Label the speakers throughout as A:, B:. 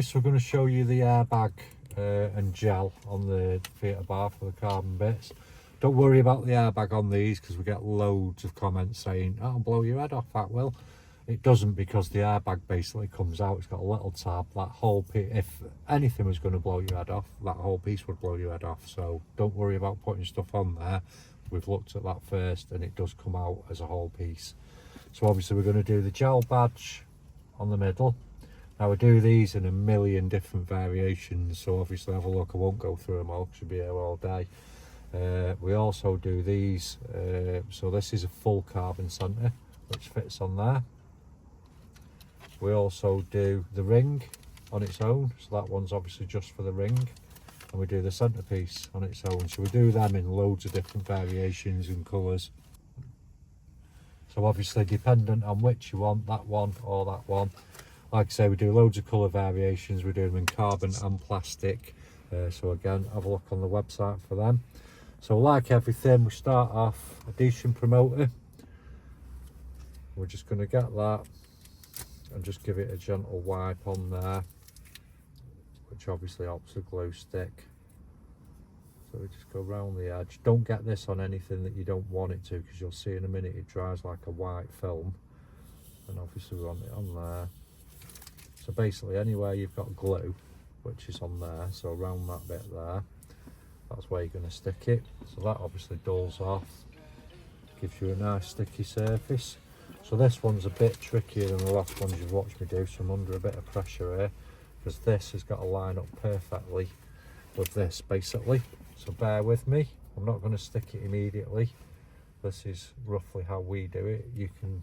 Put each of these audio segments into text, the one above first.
A: guys, we're going to show you the airbag and gel on the theatre bar for the carbon bits. Don't worry about the airbag on these because we get loads of comments saying that'll blow your head off, that will. It doesn't, because the airbag basically comes out, it's got a little tab. That whole piece, if anything was going to blow your head off, that whole piece would blow your head off. So don't worry about putting stuff on there. We've looked at that first and it does come out as a whole piece. So obviously we're going to do the gel badge on the middle. Now we do these in a million different variations, so obviously have a look. I won't go through them all because we'll be here all day. We also do these, so this is a full carbon centre which fits on there. We also do the ring on its own, so that one's obviously just for the ring, and we do the centrepiece on its own. So we do them in loads of different variations and colours. So obviously dependent on which you want, that one or that one. Like I say, we do loads of colour variations. We do them in carbon and plastic. So again, have a look on the website for them. So like everything, we start off a decent promoter. We're just going to get that and just give it a gentle wipe on there, which obviously helps the glue stick. So we just go round the edge. Don't get this on anything that you don't want it to, because you'll see in a minute it dries like a white film. And obviously we want it on there. So basically anywhere you've got glue, which is on there, so around that bit there, that's where you're going to stick it. So that obviously dulls off, gives you a nice sticky surface. So this one's a bit trickier than the last ones you've watched me do, so I'm under a bit of pressure here, because this has got to line up perfectly with this basically. So bear with me, I'm not going to stick it immediately. This is roughly how we do it. You can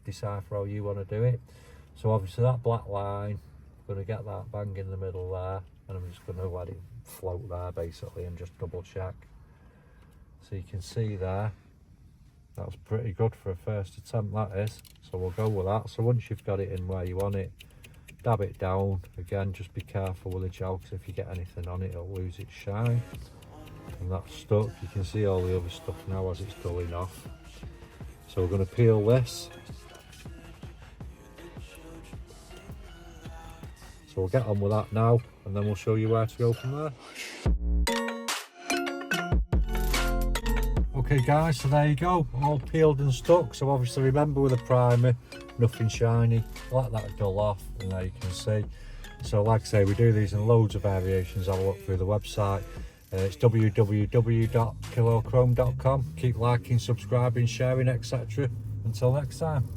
A: decipher how you want to do it. So obviously that black line, I'm going to get that bang in the middle there, and I'm just going to let it float there basically and just double check. So you can see there, that was pretty good for a first attempt, that is. So we'll go with that. So once you've got it in where you want it, dab it down. Again, just be careful with the gel, because if you get anything on it, it'll lose its shine. And that's stuck. You can see all the other stuff now as it's dulling off. So we're going to peel this. So we'll get on with that now, and then we'll show you where to go from there. Okay guys, so there you go, all peeled and stuck. So obviously remember with a primer, nothing shiny, let that dull off, and there you can see. So like I say, we do these in loads of variations. Have a look through the website. It's www.KillAllChrome.com. Keep liking, subscribing, sharing, etc. Until next time.